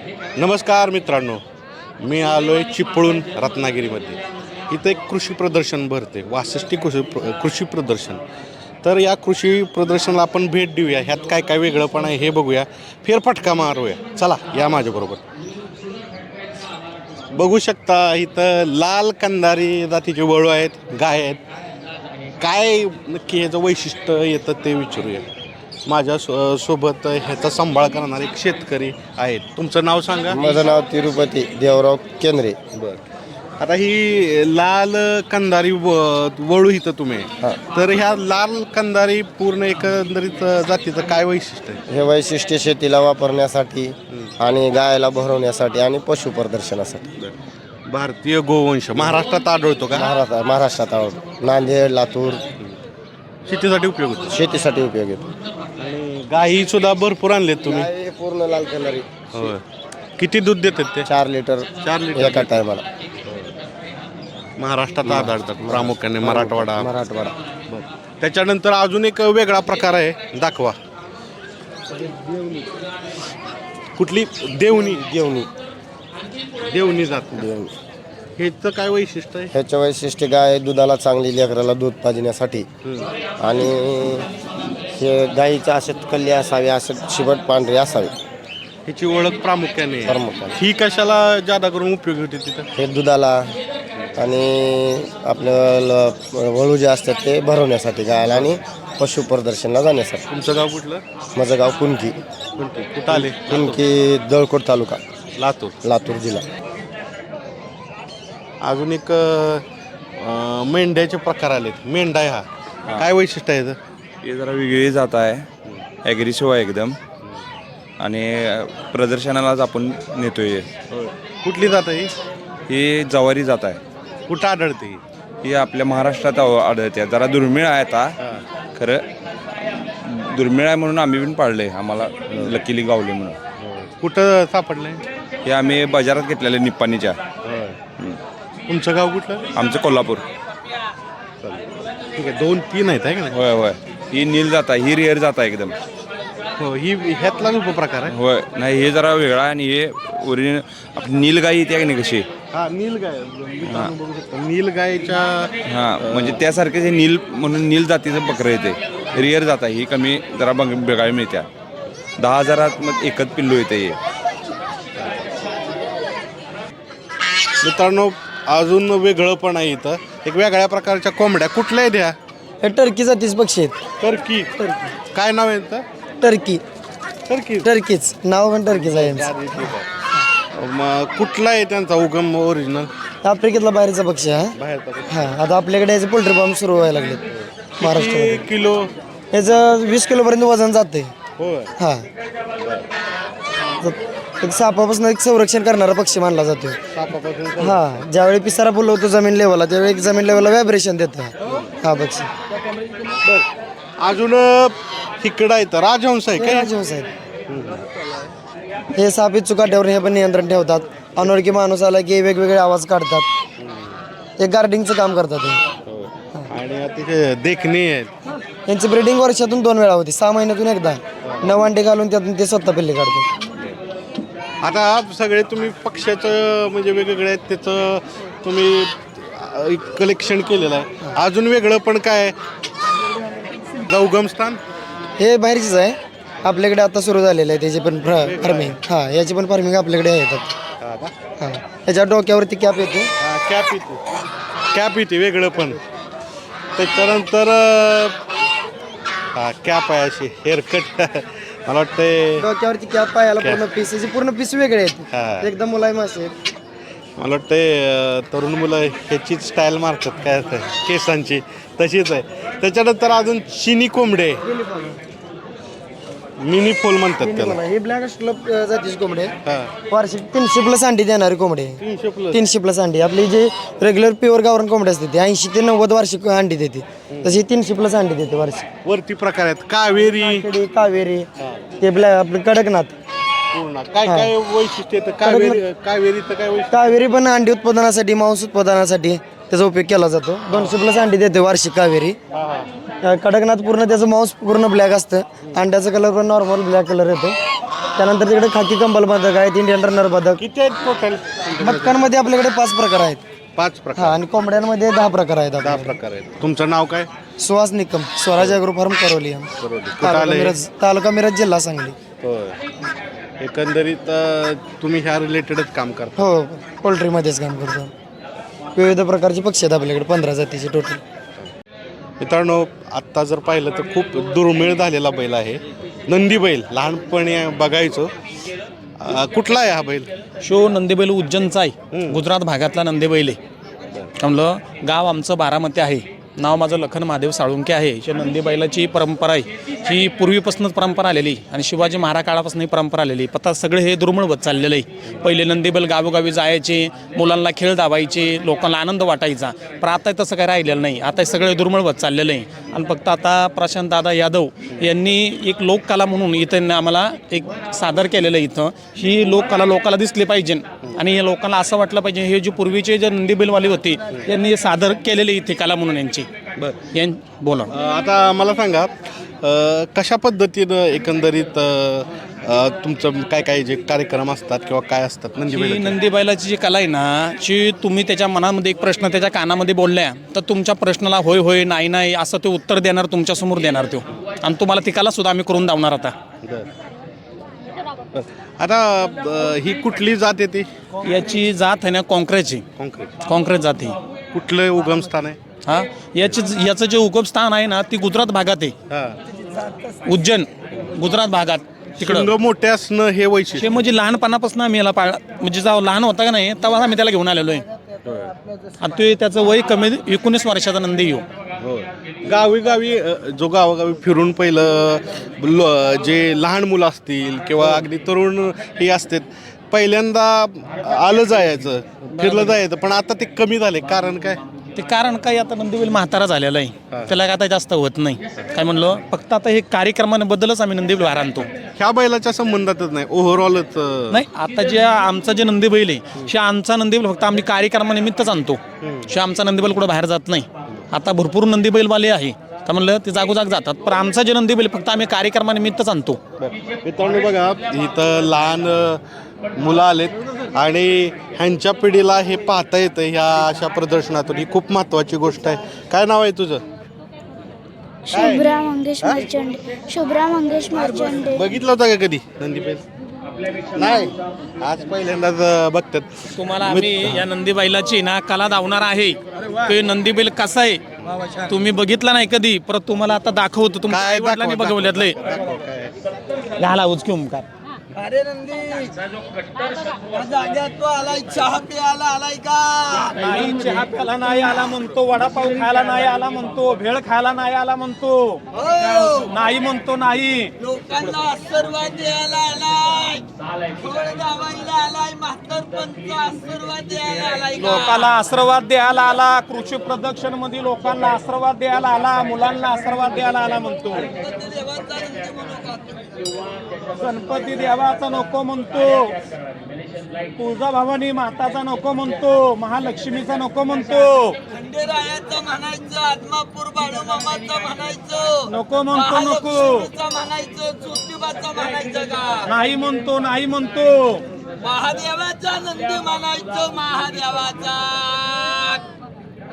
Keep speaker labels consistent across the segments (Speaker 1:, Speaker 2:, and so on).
Speaker 1: नमस्कार मित्रांनो, मी आलो आहे चिपळूण रत्नागिरीमध्ये. इथं एक कृषी प्रदर्शन भरते, 62 कृषी प्रदर्शन. तर या कृषी प्रदर्शनाला आपण भेट देऊया. ह्यात काय काय वेगळंपण आहे हे बघूया, फेरफटका मारूया. चला या माझ्याबरोबर. बघू शकता इथं लाल कंदारी जातीचे वळू आहेत, गाय आहेत. काय नक्की ह्याचं वैशिष्ट्य येतं ते विचारूया. माझ्या सोबत ह्याचा सांभाळ करणारे एक शेतकरी आहेत. तुमचं नाव सांगा.
Speaker 2: माझं नाव तिरुपती देवराव केंद्रे.
Speaker 1: बरं. आता ही लाल कंदारी वळू इथं तुम्ही, तर ह्या लाल कंदारी पूर्ण एकंदरीत जातीचं काय वैशिष्ट्य आहे?
Speaker 2: हे वैशिष्ट्य शेतीला वापरण्यासाठी आणि गायला भरवण्यासाठी आणि पशु प्रदर्शनासाठी.
Speaker 1: भारतीय गोवंश महाराष्ट्रात आढळतो का?
Speaker 2: महाराष्ट्रात आवडतो. नांदेड, लातूर
Speaker 1: शेतीसाठी उपयोग होतो.
Speaker 2: शेतीसाठी उपयोग येतो.
Speaker 1: आणि गायी सुद्धा भरपूर आणलेत तुम्ही.
Speaker 2: गाय पूर्ण लाल कलरी.
Speaker 1: होय. किती दूध देतात ते?
Speaker 2: 4 लिटर
Speaker 1: 4 लिटर
Speaker 2: एका टायमाला.
Speaker 1: महाराष्ट्रात आढळतात प्रामुख्याने मराठवाडा.
Speaker 2: मराठवाडा.
Speaker 1: त्याच्यानंतर अजून एक वेगळा प्रकार आहे, दाखवा. कुठली? देवणी.
Speaker 2: देवणी.
Speaker 1: देवणी जात.
Speaker 2: देवणी.
Speaker 1: ह्याचं काय वैशिष्ट्य आहे?
Speaker 2: ह्याचं वैशिष्ट्य गाय दुधाला चांगली, लेकराला दूध पाजण्यासाठी. आणि हे गाईचं असत कल्ली असावी, असत शिबट पांढरी असावी.
Speaker 1: ह्याची ओळख प्रामुख्याने
Speaker 2: प्रामुख्याने.
Speaker 1: ही कशाला जादा करून उपयोगी होते तिथं?
Speaker 2: हे दुधाला आणि आपलं वळू जे असतात ते भरवण्यासाठी गायला आणि पशु प्रदर्शनला जाण्यासाठी.
Speaker 1: तुमचं गाव कुठलं?
Speaker 2: माझं गाव कुणकी.
Speaker 1: कुठं आले?
Speaker 2: कुणकी दळकोट तालुका,
Speaker 1: लातूर.
Speaker 2: लातूर जिल्हा.
Speaker 1: अजून एक मेंढ्याचे प्रकार आलेत. मेंढा हा काय वैशिष्ट्य आहे?
Speaker 3: हे जरा वेगळी जात आहे, ॲग्रेसिव्ह आहे एकदम. आणि प्रदर्शनालाच आपण नेतोय.
Speaker 1: कुठली जात आहे?
Speaker 3: ही जवारी जात आहे.
Speaker 1: कुठं आढळते?
Speaker 3: ही आपल्या महाराष्ट्रात आढळते. जरा दुर्मिळ आहे आता, खरं दुर्मिळ आहे म्हणून आम्ही पण पाळले. आम्हाला लकीली गावले म्हणून.
Speaker 1: कुठं सापडलंय?
Speaker 3: हे आम्ही बाजारात घेतलेले निप्पाणीच्या.
Speaker 1: तुमचं गाव कुठलं?
Speaker 3: आमचं कोल्हापूर.
Speaker 1: ठीक आहे. 2-3 आहेत आहे का नाही?
Speaker 3: होय होय. ही नील जात आहे, ही रिअर जात आहे एकदम.
Speaker 1: हो, ही ह्यातलाच उपप्रकार आहे.
Speaker 3: होय. नाही, हे जरा वेगळा आहे. आणि हे ओरिजिनल आपली नीलगाई येते की नाही कशी.
Speaker 1: हा, नीलगाय. बघू शकता नीलगायच्या.
Speaker 3: हां, म्हणजे त्यासारखे हे नील म्हणून नील जातीचं बकरं येते. रिअर जात आहे. ही कमी जरा बघायला मिळत्या. 10,000 मग एकच पिल्लू येते हे.
Speaker 1: मित्रांनो, अजून वेगळं पण आहे इथं. एक वेगळ्या प्रकारच्या कोंबड्या. कुठल्या आहेत ह्या?
Speaker 4: हे टर्की जातीचे पक्षी आहेत.
Speaker 1: टर्की. काय नाव आहे यांचं?
Speaker 4: टर्की.
Speaker 1: टर्की.
Speaker 4: टर्कीच नाव पण टर्कीच आहे यांचं.
Speaker 1: मग कुठला आहे त्यांचा उगम ओरिजिनल?
Speaker 4: आफ्रिकेतला बाहेरचा पक्षी आहे.
Speaker 1: बाहेरचा.
Speaker 4: हा, आता आपल्याकडे याचे पोल्ट्री फार्म सुरू व्हायला लागलेत महाराष्ट्रामध्ये.
Speaker 1: किती किलो?
Speaker 4: याचं 20 किलोपर्यंत वजन जाते.
Speaker 1: होय.
Speaker 4: हा, एक सापापासून एक संरक्षण करणारा पक्षी मानला जातो.
Speaker 1: सापापासून.
Speaker 4: हा, ज्यावेळी पिसारा फुलवतो जमीन लेवलला, त्यावेळी जमीन लेवलला व्हायब्रेशन देतं हा पक्षी.
Speaker 1: अजून इकडं आहे तर राजहंस आहे
Speaker 4: हे
Speaker 1: काय?
Speaker 4: राजहंस आहेत. हे साप चुकाट्यावर हे पण नियंत्रण ठेवतात. अनोळखी माणूस आला की वेगवेगळे आवाज काढतात. ते गार्डिंगचं काम करतात हे.
Speaker 1: आणि अतिशय देखणी आहेत.
Speaker 4: यांची ब्रीडिंग वर्षातून 2 वेळा होती, 6 महिन्यातून एकदा. 9 अंडे घालून त्यातून ते स्वतः पिल्ले काढतात.
Speaker 1: आता सगळे तुम्ही पक्ष्याचं म्हणजे वेगवेगळे आहेत, त्याचं तुम्ही कलेक्शन केलेलं आहे. अजून वेगळं पण काय? उगमस्थान
Speaker 4: हे बाहेरचीच आहे. आपल्याकडे आता सुरू झालेलं आहे त्याची पण फार्मिंग. हा, याची पण फार्मिंग आपल्याकडे येतात. हां, याच्या डोक्यावरती कॅप येते.
Speaker 1: कॅप येते. कॅप येते वेगळं पण. त्याच्यानंतर हा कॅप आहे अशी हेअरकट. मला वाटतं
Speaker 4: डोक्यावरती कॅप, पायाला पूर्ण पीस. याची पूर्ण पीस वेगळे
Speaker 1: हा.
Speaker 4: आहेत, एकदम मुलायम असे.
Speaker 1: मला वाटतं तरुण मुलं ह्याचीच स्टाईल मारतात काय केसांची, तशीच आहे. त्याच्यानंतर अजून चिनी कोंबडे, मिनी फोल म्हणतात त्याला.
Speaker 4: हे ब्लॅक स्टॉप जातीचे कोंबडे.
Speaker 1: हा.
Speaker 4: वार्षिक 300+ अंडी देणारे कोंबडे.
Speaker 1: 300+.
Speaker 4: 300+ अंडी. आपली जे रेग्युलर प्युअर गावरान कोंबडे असते ते 80 ते 90 वार्षिक अंडी देते. तशी 300+ अंडी देते वार्षिक.
Speaker 1: वरती प्रकार आहेत कावेरी,
Speaker 4: काकडी, कावेरी, ते आपलं कडकनाथ.
Speaker 1: पूर्ण काय काय वैशिष्ट्य येतं कावेरीचं काय वैशिष्ट्य?
Speaker 4: कावेरी पण अंडी उत्पादनासाठी, मांस उत्पादनासाठी त्याचा उपयोग केला जातो. 200+ अंडी देते वार्षिक कावेरी. कडकनाथ पूर्ण त्याचं मांस पूर्ण ब्लॅक असतं. अंड्याचा कलर पण नॉर्मल ब्लॅक कलर येतो. त्यानंतर तिकडे खाकी कंबल बदक आहेत, इंडियन रनर बदक.
Speaker 1: किती आहेत टोटल?
Speaker 4: बदकांमध्ये आपल्याकडे 5 प्रकार आहेत.
Speaker 1: 5 प्रकार,
Speaker 4: हा, आणि कोंबड्यांमध्ये 10 प्रकार आहेत
Speaker 1: 10
Speaker 4: आपल्याकडे.
Speaker 1: प्रकार आहेत. तुमचं नाव काय?
Speaker 4: Suhas Nikam, Swaraj agro farm Karoli.
Speaker 1: कुठं आलंय?
Speaker 4: तालुका मिरज, जिल्हा सांगली.
Speaker 1: होय. एकंदरीत तुम्ही ह्या रिलेटेडच काम करता.
Speaker 4: हो, पोल्ट्रीमध्येच काम करतो. विविध प्रकारचे पक्षी आहेत आपल्याकडे, 15 जातीचे टोटल.
Speaker 1: मित्रांनो, आत्ता जर पाहिलं तर खूप दुर्मिळ झालेला बैल आहे, नंदी बैल. लहानपणी बघायचो. कुठला आहे हा बैल?
Speaker 5: शो नंदीबैल उज्जैनचा आहे, गुजरात भागातला नंदीबैल आहे. त्यामुळं गाव आमचं बारामती आहे. नाव माझं लखन महादेव साळुंके आहे. ही नंदीबैलाची परंपरा आहे, ही पूर्वीपासूनच परंपरा आलेली आणि शिवाजी महाराज काळापासून ही परंपरा आलेली. आता सगळे हे दुर्मिळ होत चाललेलं आहे. पहिले नंदीबैल गावोगावी जायचे, मुलांना खेळ दाबायचे, लोकांना आनंद वाटायचा. पण आता तसं काही राहिलेलं नाही. आता सगळे दुर्मिळ होत चाललेलं आहे. आणि फक्त आता प्रशांत दादा यादव यांनी एक लोककला म्हणून इथं आम्हाला एक सादर केलेलं आहे. इथं ही लोककला लोकांना दिसली पाहिजे आणि या लोकांना असं वाटलं पाहिजे हे जे पूर्वीचे जे नंदीबैलवाले होते यांनी सादर केलेले इथे कला म्हणून यांची. बोला.
Speaker 1: आता मला सांगा, कशा पद्धतीनं एकंदरीत तुमचं काय काय जे कार्यक्रम असतात किंवा काय असतात
Speaker 5: ही नंदीबैलाची जी कला आहे ना, जी तुम्ही त्याच्या मनामध्ये एक प्रश्न त्याच्या कानामध्ये बोलल्या तर तुमच्या प्रश्नाला होय होय नाही नाही असं ते उत्तर देणार, तुमच्यासमोर देणार तो. आणि तुम्हाला ती कला सुद्धा आम्ही करून दावणार आता.
Speaker 1: आता ही कुठली जात येते?
Speaker 5: याची जात आहे ना कॉंक्रेटची, कॉंक्रेट जात ही.
Speaker 1: कुठलं उगमस्थान आहे?
Speaker 5: हा, याचं जे उगमस्थान आहे ना ती गुजरात भागात आहे. उज्जैन गुजरात भागात तिकडं.
Speaker 1: शिंग मोठे असणं हे वैशिष्ट्य.
Speaker 5: हे म्हणजे लहानपणापासून आम्ही याला म्हणजे जेव्हा लहान होता का नाही तेव्हा आम्ही त्याला घेऊन आलेलो आहे. आणि ते त्याचं वय कमी 19 वर्षाचा नंदी येऊ.
Speaker 1: गावी गावी जो गावोगावी फिरून पहिलं जे लहान मुलं असतील किंवा अगदी तरुण हे असतात, पहिल्यांदा आलं जायचं, फिरलं जायचं, पण आता ते कमी झाले. कारण काय?
Speaker 5: ते कारण काय, आता नंदीबैल म्हातारा झालेला आहे, त्याला आता जास्त होत नाही. काय म्हणलं, फक्त आता हे कार्यक्रमाबद्दलच आम्ही नंदीबैल बाहेर आणतो.
Speaker 1: ह्या बैलाच्या संबंधातच नाही, ओव्हरऑलच
Speaker 5: नाही. आता जे आमचा जे नंदीबैल आहे शे आमचा नंदीबैल फक्त आम्ही कार्यक्रमानिमित्तच आणतो. शे आमचा नंदीबैल कुठं बाहेर जात नाही. आता भरपूर नंदीबैलवाले आहे तर म्हणलं ते जागोजाग जातात, पण आमचा जे नंदीबैल फक्त आम्ही कार्यक्रमानिमित्तच आणतो.
Speaker 1: मित्रांनो बघा, इथं लहान मुलं आलेत आणि ह्यांच्या पिढीला हे पाहता येतं ह्या अशा प्रदर्शनातून. ही खूप महत्त्वाची गोष्ट आहे. काय नाव आहे तुझं?
Speaker 6: शुभ्रा मंगेश मर्चंडे. शुभ्रा मंगेश मर्चंडे.
Speaker 1: बघितलं होतं का कधी नंदीबैल? नाही, आज पहिल्यांदाच बघतात.
Speaker 5: तुम्हाला आम्ही या नंदीबैलाची ना कला दावणार आहे. ते नंदीबैल कसा आहे तुम्ही बघितला नाही कधी, परत तुम्हाला आता दाखवतो. तुमच्या
Speaker 1: काय
Speaker 5: आईवडिलांनी बघवल्यातले झाला उचकी काय.
Speaker 4: अरे नंदी जाग्यात तो आलाय, चहा प्यायला आलाय का?
Speaker 5: नाही, चहा प्यायला नाही आला म्हणतो, वडापाव खायला नाही आला म्हणतो, भेळ खायला नाही आला म्हणतो, नाही म्हणतो नाही.
Speaker 4: लोकांना आशीर्वाद द्यायला आलाय, गावाला आलाय, म्हातारपंच आशीर्वाद द्यायला आलाय.
Speaker 5: लोकांना आशीर्वाद द्यायला आला. कृषी प्रदर्शन मध्ये लोकांना आशीर्वाद द्यायला आला, मुलांना आशीर्वाद द्यायला आला म्हणतो. गणपती देवाचा नको म्हणतो, तुळजाभवानी माताचा नको म्हणतो, महालक्ष्मीचा नको म्हणतो,
Speaker 4: खंडेरायाचं म्हणायचं, आदमापूर बाळूमामाचं म्हणायचं,
Speaker 5: नको म्हणतो, नको
Speaker 4: म्हणायचं, ज्योतिबाचं म्हणायचं का?
Speaker 5: नाही म्हणतो, नाही म्हणतो.
Speaker 4: महादेवाचा नंदी म्हणायचं, महादेवाचा.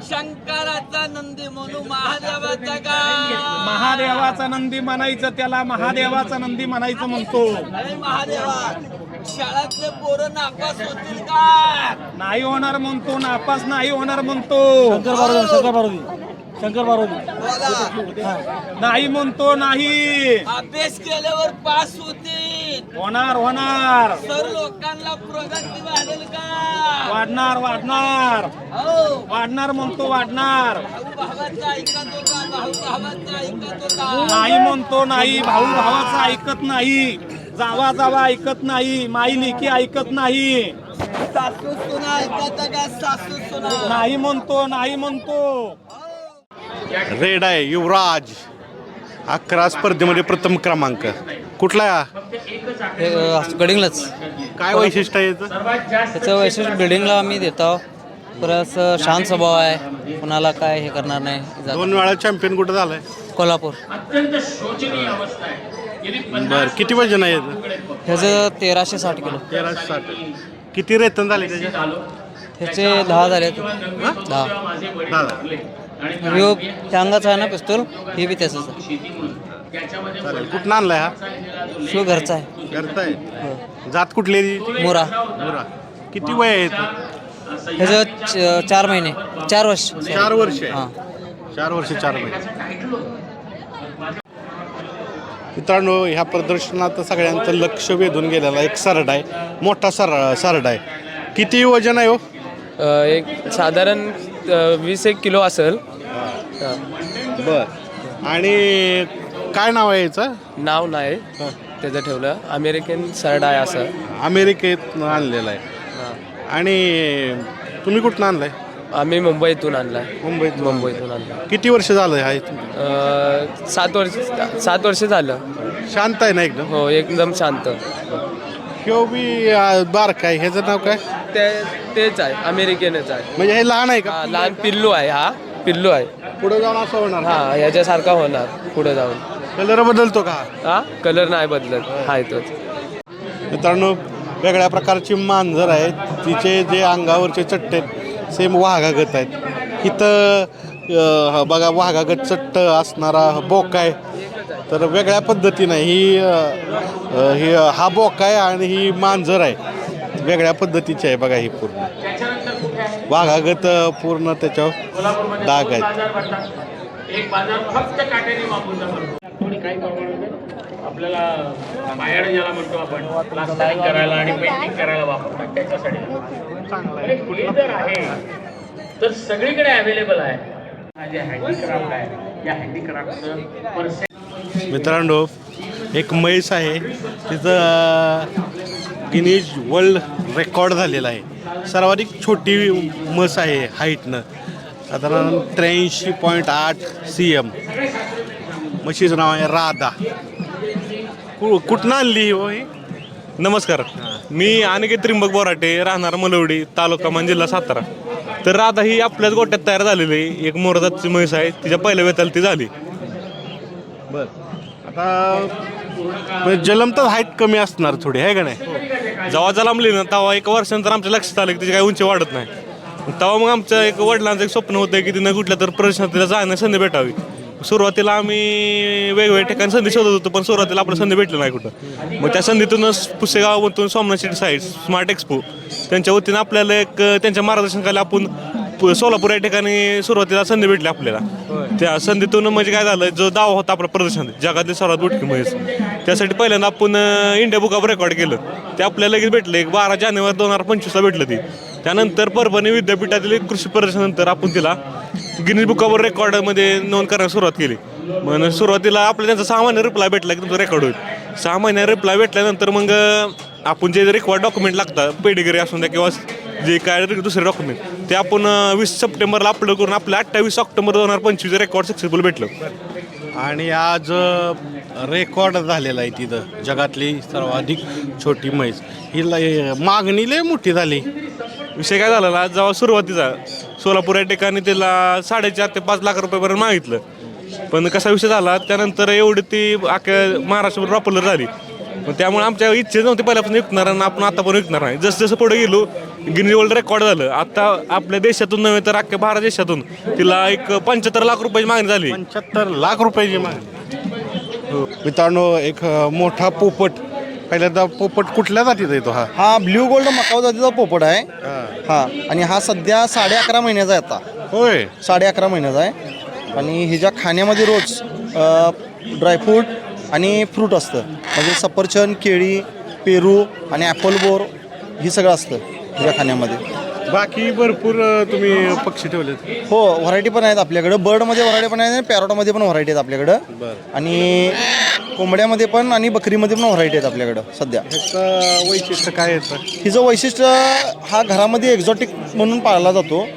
Speaker 4: शंकराचा नंदी म्हणू, महादेवाचा का?
Speaker 5: महादेवाचा नंदी म्हणायचं, त्याला महादेवाचा नंदी म्हणायचं म्हणतो.
Speaker 4: अरे महादेवा, शाळातले पोरं नापास होतील का?
Speaker 5: नाही होणार म्हणतो, नापास नाही होणार म्हणतो. शंकर पार्वती नाही म्हणतो, नाही.
Speaker 4: अभ्यास केल्यावर पास होतील,
Speaker 5: होणार होणार.
Speaker 4: तर लोकांना प्रगती वाढेल का?
Speaker 5: वाढणार वाढणार वाढणार म्हणतो, वाढणार.
Speaker 4: भावाचा ऐकतो का? भाऊ भावाचा ऐकतो का?
Speaker 5: नाही म्हणतो, नाही. भाऊ भावाचं ऐकत नाही, जावा जावा ऐकत नाही, माई लेकी ऐकत नाही.
Speaker 4: सासू सुना ऐकत का? सासू सुना
Speaker 5: नाही म्हणतो, नाही म्हणतो.
Speaker 1: रेड आहे युवराज, 11 स्पर्धेमध्ये प्रथम क्रमांक. कुठला?
Speaker 7: गडिंगलाच.
Speaker 1: काय वैशिष्ट्य आहे याचं?
Speaker 7: त्याचं वैशिष्ट्य बिल्डिंगला आम्ही देतो. परत शांत स्वभाव आहे, कुणाला काय हे करणार नाही.
Speaker 1: 2 वेळा चॅम्पियन कुठं झालाय?
Speaker 7: कोल्हापूर.
Speaker 1: बरं, किती वजन आहे याचं?
Speaker 7: ह्याचं 1360 किलो.
Speaker 1: 1360. किती रेतन झाले त्याच्या?
Speaker 7: ह्याचे 10 झाले. 10. ह्यो टांगाचा आहे ना पिस्तूल, हे बी त्याचंच आहे.
Speaker 1: चालेल. कुठं आणलाय हा?
Speaker 7: शिव घरचा आहे.
Speaker 1: करताय जात कुठली?
Speaker 7: मोरा.
Speaker 1: मुरा. किती वय आहे याचं?
Speaker 7: ह्याचं 4 महिने, 4 वर्ष.
Speaker 1: 4 वर्ष आहे.
Speaker 7: हां.
Speaker 1: 4 वर्ष 4 महिने. मित्रांनो, ह्या प्रदर्शनात सगळ्यांचं लक्ष वेधून गेलेला एक सरडा आहे, मोठा सरडा आहे. किती वजन आहे हो?
Speaker 8: एक साधारण 20-1 किलो असेल.
Speaker 1: बर. आणि काय नाव आहे याचं?
Speaker 8: नाव नाही त्याचं ठेवलं, अमेरिकन सरडा आहे असं.
Speaker 1: अमेरिकेत आणलेलं आहे. आणि तुम्ही कुठनं आणलाय?
Speaker 8: आम्ही मुंबईतून आणला.
Speaker 1: मुंबईतून
Speaker 8: आणला.
Speaker 1: किती वर्ष झालं आहे?
Speaker 8: 7 वर्ष झालं.
Speaker 1: शांत आहे ना एकदम?
Speaker 8: हो, एकदम शांत.
Speaker 1: ह्यो बी बारका आहे. ह्याचं नाव काय?
Speaker 8: तेच आहे, अमेरिकनच आहे.
Speaker 1: म्हणजे हे लहान आहे का?
Speaker 8: हा, लहान पिल्लू आहे. हा पिल्लू आहे.
Speaker 1: पुढे जाऊन असं होणार?
Speaker 8: हा, याच्यासारखा होणार पुढे जाऊन.
Speaker 1: कलर बदलतो का?
Speaker 8: हा, कलर नाही बदलत, हाय तोच.
Speaker 1: मित्रांनो, वेगळ्या प्रकारची मांजर आहे. तिचे जे अंगावरचे चट्टे सेम वाघागत आहेत. इथं बघा, वाघागत चट्ट असणारा बोका आहे. तर वेगळ्या पद्धतीनं ही हा बोका आहे आणि ही मांजर आहे. वेगळ्या पद्धतीची आहे बघा. ही पूर्ण वाघागत पूर्ण त्याच्यावर डाग आहेत.
Speaker 9: आपल्याला बाहेर ज्याला म्हणतो आपण प्लास्टरिंग करायला आणि पेंटिंग करायला वापरतात त्याच्यासाठी हे जर आहे तर सगळीकडे अवेलेबल आहे. हा जे हँडीक्राफ्ट आहे, या हँडीक्राफ्टचं
Speaker 1: मित्रांनो, एक म्हैस आहे. तिथं गिनीज वर्ल्ड रेकॉर्ड झालेला आहे. सर्वाधिक छोटी म्हस आहे हाईटनं, साधारण 83.8 cm. म्हशीचं नाव आहे राधा. कुठनं आणली हो ही?
Speaker 10: नमस्कार, मी अनिकेत त्रिंबक बोराटे, राहणार मलवडी, तालुका मान, जिल्हा सातारा. तर राधा ही आपल्याच गोट्यात तयार झालेली आहे. एक मोरजाची म्हैस आहे, तिच्या पहिल्या वेताला ती झाली.
Speaker 1: बर. आता जलम तर हाईट कमी असणार थोडी, आहे का नाही?
Speaker 10: जेव्हा जलमली ना तेव्हा 1 वर्षानंतर आमच्या लक्षात आलं की तिची काही उंची वाढत नाही. तेव्हा मग आमचं एक वडिलांचं एक स्वप्न होतं की तिनं कुठल्या तर प्रदर्शनात तिला जाण्याची संधी भेटावी. सुरुवातीला आम्ही वेगवेगळ्या ठिकाणी संधी शोधत होतो, पण सुरुवातीला आपल्याला संधी भेटली नाही कुठं. मग त्या संधीतूनच पुसेगावातून Somnath city side smart expo त्यांच्या वतीनं आपल्याला एक त्यांच्या मार्गदर्शनाखाली आपण सोलापूर या ठिकाणी सुरुवातीला संधी भेटली आपल्याला. त्या संधीतून म्हणजे काय झालं, जो दावा होता आपला प्रदर्शनात जगातली सर्वात मोठी म्हैस, त्यासाठी पहिल्यांदा आपण इंडिया बुक ऑफ रेकॉर्ड केलं. ते आपल्याला लगेच भेटलं. 12 जानेवारी 2025 भेटलं ते. त्यानंतर परभणी विद्यापीठातील कृषी प्रदर्शनानंतर आपण तिला गिनीज बुक ऑफ रेकॉर्डमध्ये नोंद करायला सुरुवात केली. मग सुरुवातीला आपल्याला त्यांचा 6 महिने रिप्लाय भेटला की तुमचा रेकॉर्ड होईल. 6 महिने रिप्लाय भेटल्यानंतर मग आपण जे रिक्वायर्ड डॉक्युमेंट लागतात, पेडिग्री असून द्या किंवा जे काय दुसरे डॉक्युमेंट, ते आपण 20 सप्टेंबरला अपलोड करून आपल्या 28 ऑक्टोबर 2025 रेकॉर्ड सक्सेसफुल भेटलं.
Speaker 1: आणि आज रेकॉर्ड झालेला आहे तिथं, जगातली सर्वाधिक छोटी म्हैस. हिला मागणी लय मोठी झाली.
Speaker 10: विषय काय झाला ना, जेव्हा सुरुवातीचा सोलापूर या ठिकाणी त्याला 4.5 ते 5 लाख रुपयापर्यंत मागितलं. पण कसा विषय झाला, त्यानंतर एवढी ती अख्या महाराष्ट्रभर पॉप्युलर झाली. मग त्यामुळे आमच्या इच्छा नव्हती पहिल्यापासून विकणार आणि आपण आता पण विकणार नाही. जसं जसं पुढे गेलो गिनीज वर्ल्ड रेकॉर्ड झालं. आता आपल्या देशातून नव्हे तर अख्ख्या भारत देशातून तिला एक 75 लाख रुपयाची मागणी झाली.
Speaker 1: 75 लाख रुपयाची मागणी. मित्रांनो, एक मोठा पोपट. पहिल्यांदा पोपट कुठल्या जातीचा येतो हा?
Speaker 4: हा ब्ल्यू गोल्ड मकाऊ जातीचा पोपट आहे. हा, आणि हा सध्या 11.5 महिन्याचा आहे आता.
Speaker 1: होय,
Speaker 4: 11.5 महिन्याचा आहे. आणि हिच्या खाण्यामध्ये रोज ड्रायफ्रूट आणि फ्रूट असतं. म्हणजे सफरचंद, केळी, पेरू आणि ॲपल बोर हे सगळं असतं हिच्या खाण्यामध्ये.
Speaker 1: बाकी भरपूर तुम्ही पक्षी ठेवलेत?
Speaker 4: हो, व्हरायटी पण आहेत आपल्याकडं. बर्डमध्ये व्हरायटी पण आहे आणि पॅरोटमध्ये पण व्हरायटी आहेत आपल्याकडं. आणि कोंबड्यामध्ये पण आणि बकरीमध्ये पण व्हरायटी आहेत आपल्याकडं सध्या.
Speaker 1: ह्याचं वैशिष्ट्य काय येतं?
Speaker 4: हिचं वैशिष्ट्य, हा घरामध्ये एक्झॉटिक म्हणून पाळला जातो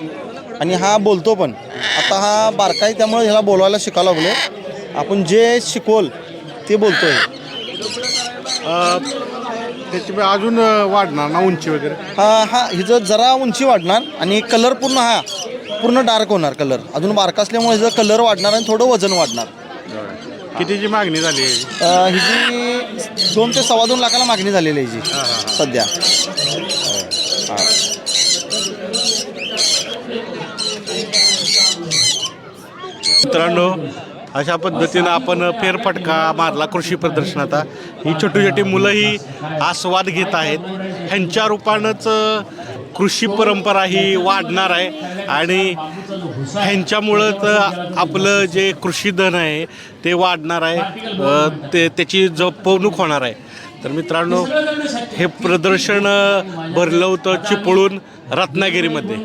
Speaker 4: आणि हा बोलतो पण. आता हा बारका आहे त्यामुळे ह्याला बोलवायला शिकायला लागलो. आपण जे शिकवल ते बोलतोय.
Speaker 1: त्याची अजून वाढणार ना उंची वगैरे?
Speaker 4: हा हिचं जरा उंची वाढणार आणि कलर पूर्ण डार्क होणार. कलर अजून बारका असल्यामुळे हिचं कलर वाढणार आणि थोडं वजन वाढणार.
Speaker 1: कितीची मागणी झाली आहे?
Speaker 4: ही जी 2 ते 2.25 लाखाला मागणी झालेली आहे जी सध्या.
Speaker 1: मित्रांनो, अशा पद्धतीनं आपण फेरफटका मारला कृषी प्रदर्शनात. ही छोटी छोटी मुलं ही आस्वाद घेत आहेत. ह्यांच्या रूपानंच कृषी परंपरा ही वाढणार आहे आणि ह्यांच्यामुळंच आपलं जे कृषी धन आहे ते वाढणार आहे, त्याची जपवणूक होणार आहे. तर मित्रांनो, हे प्रदर्शन भरलं होतं चिपळूण रत्नागिरीमध्ये.